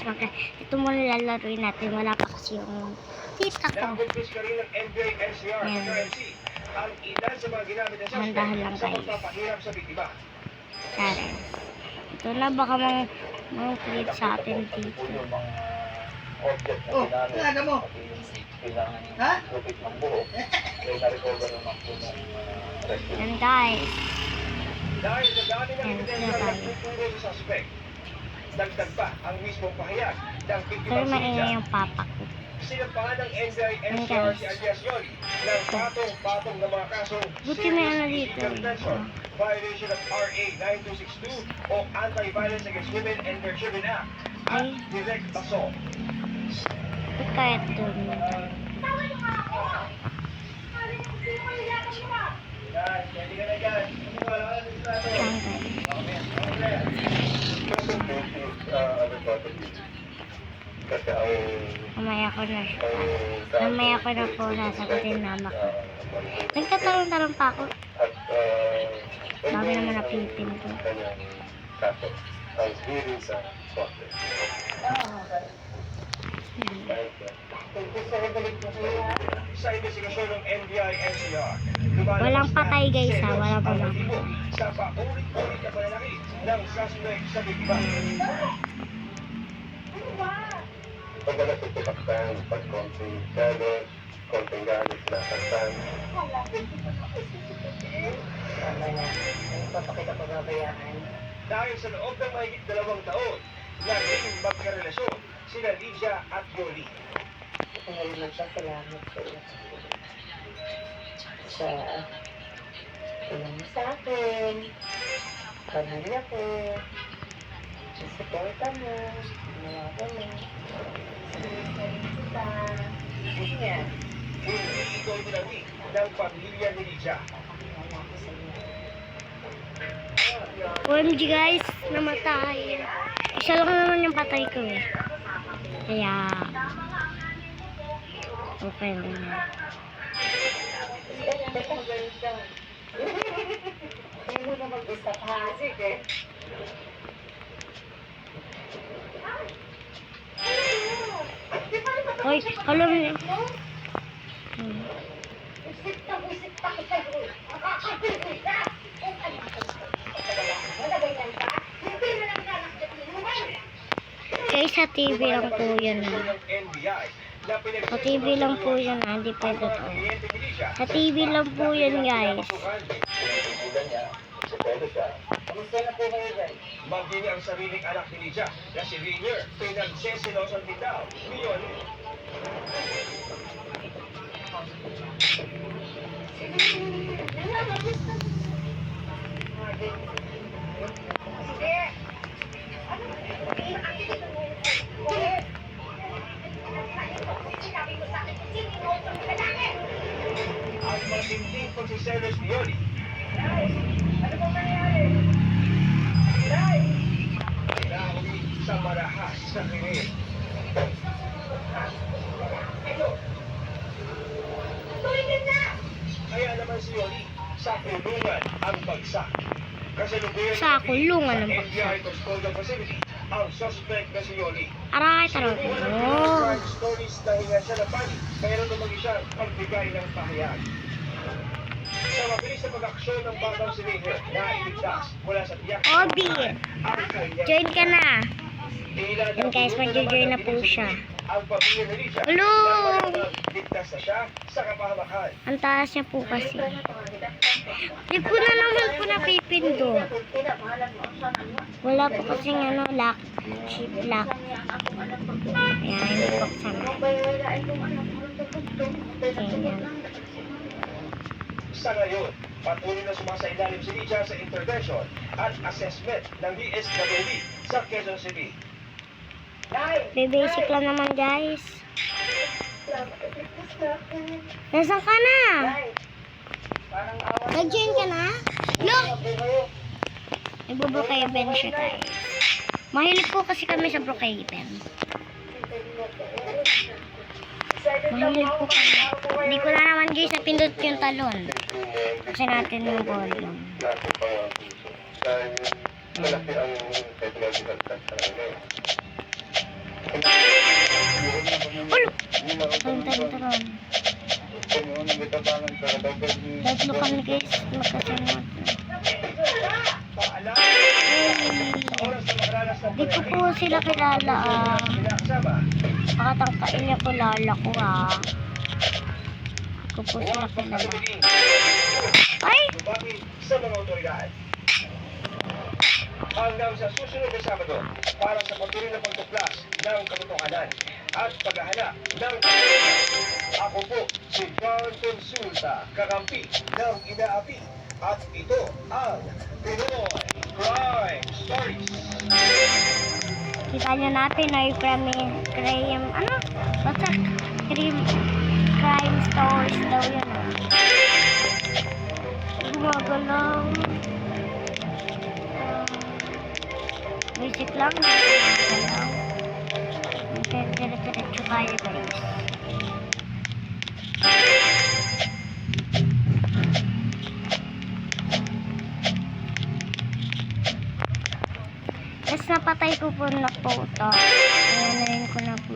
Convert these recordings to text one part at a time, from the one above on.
guys. Ito muna lalaruin natin. Wala pa kasi yung tita ko. Ayan. Handahan lang guys. Tara. Ito na baka mang-create sa atin dito. Oh, talaga mo? Ha? Yan guys. Dahil sa dami ng ebidensya na tuturo sa suspect, dagdag pa ang mismong pahayag ng Pero biktima si maingay Liza. yung papa ko. Sinampahan ng NBI-NCR si alias Yoli ng patong-patong na mga kasong Buti may ano dito. convention, violation of RA 9262 o Anti-Violence Against Women and Their Children Act at direct assault. Ba't kaya doon? Guys, pwede ka na dyan. Wala ka na dito. Mamaya ko na po sasagutin mama ko. Nagtatanong-tanong pa ako. Dami naman napipin ko. Sa investigasyon ng NBI-NCR, Walang patay guys ha, walang pamatay. sa paulit-ulit na pananakit ng suspect sa biktima. Pagdalas ito taktan, pag-konting selos, konting galit na taktan. Papakita pababayaan. Dahil sa loob ng mahigit 2 taon, naging magkarelasyon sila Lydia at Yoli. Ngayon lang siya, salamat sa iyo. Sa tulong mo sa akin. Pamilya ko. Sa suporta mo. Ginawa ko mo. Sige nga. Hindi ito ibinawin ng pamilya ni Lydia. OMG guys, namatay. Isa lang naman yung patay ko eh. Kaya okay lang yan. Hindi mo na mag-isa pa. Sige. Hoy, alam niyo. Guys, sa TV lang po yun ha. Sa TV lang po yun ha, hindi pwede to. Sa TV lang po yun guys. Gusto na po kayo guys. Maging ang sariling anak ni Lydia na si Rainier, pinagsesilosan din daw ni Yoli. Ang matinding pagsiselos ni Yoli. Ano po nangyari? Nay! Nauli sa marahas sa krimen. Kaya naman si Yoli, sa kulungan ang bagsak. Kasalukuyan Sa kulungan ang bagsak. NBI Custodial Facility ang suspect na si Yoli. Aray, tarot. Oh. Crime stories dahil nga siya napali, pero lumagi siya pagbigay ng pahayag. Sa mabilis na pag-aksyon ng batang si Rainier na iligtas mula sa tiyak. Obi, join ka na. Yan guys, mag-join na po siya. Ang pamilya ni Lydia, Hello! ligtas na siya sa kapahamakan. Ang taas niya po kasi. Hindi ko na naman po napipindot. Wala po kasi ano, lock. Chip lock. Ayan, hindi buksan. Ayan. Sa ngayon, patuloy na sumasailalim si Lydia sa intervention at assessment ng DSWD sa Quezon City. Basic lang naman guys. Nasaan ka na? Nag-join ka na? Look! Nagbo-Brookhaven siya guys. Mahilig po kasi kami sa Brookhaven. Mahilig po kami. Hindi ko na naman guys napindot yung talon. Kasi natin yung volume. Malaki ang technological touch sa ngayon. Tatlo kami guys, magkasunod. Paalam, Hey! oras na magranas ng Di ko po sila kilala ah. Pinakasama, Pakatangkain niya po lala ko ah. Di ko po sila huwag kilala. magkatubiling. Ay! Lumapit sa mga otoridad. Hanggang sa susunod na Sabado para sa patuloy na pagtuklas ng katotohanan at paghahanap ng katotohanan. Ako po si John Consulta, kakampi ng inaapi at ito ang Pinoy Crime Stories. Kita niyo na Pinoy crime, ano? Basta crime stories daw yun ah. Gumagalaw. Music lang. Gumagalaw. Dire-diretso tayo guys. Tapos napatay ko po na po ito. Ayan ko na po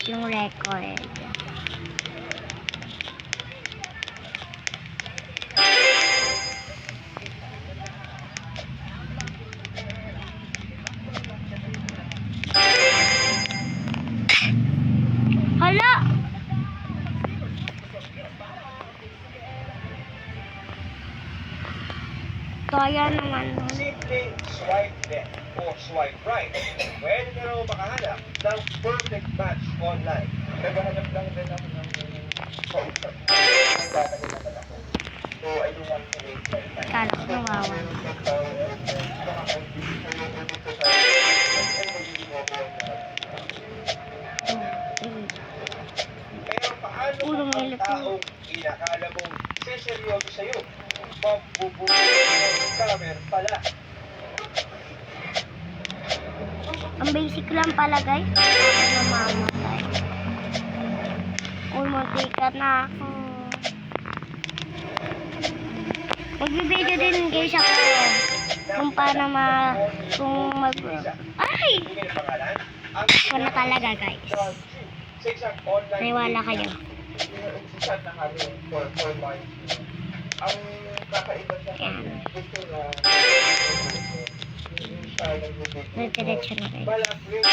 yung record. Hala! Kaya naman nun. Simple swipe left o swipe right. Pwede na raw makahanap ng perfect match online. Naghahanap lang din ako ng kausap. So, I don't want to waste my time. Kala ko nawawa. Pero paano Ulo kung may ang lito. taong inakala mong seseryoso sa'yo? Mabubuhay ng scammer pala. Ang basic lang pala guys. Ako namamatay. Uy, mantika na ako. Mag-video din guys ako. Kung paano kung ay! Bigay ng pangalan, ang Ako na talaga guys. sa isang online Maniwala kayo. Chat na kami for months. Ang kakaiba sa Yan. gusto na yung style ng video. Diretso na guys. Balak rin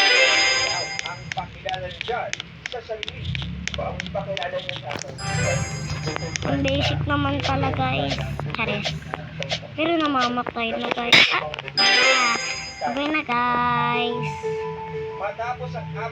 ang pakilala niya dyan sa sarili. Ang pakilala niya sa akin. Ang basic naman pala guys. Charis. Pero namamatay na guys. Ah! Sabay na guys. Matapos ang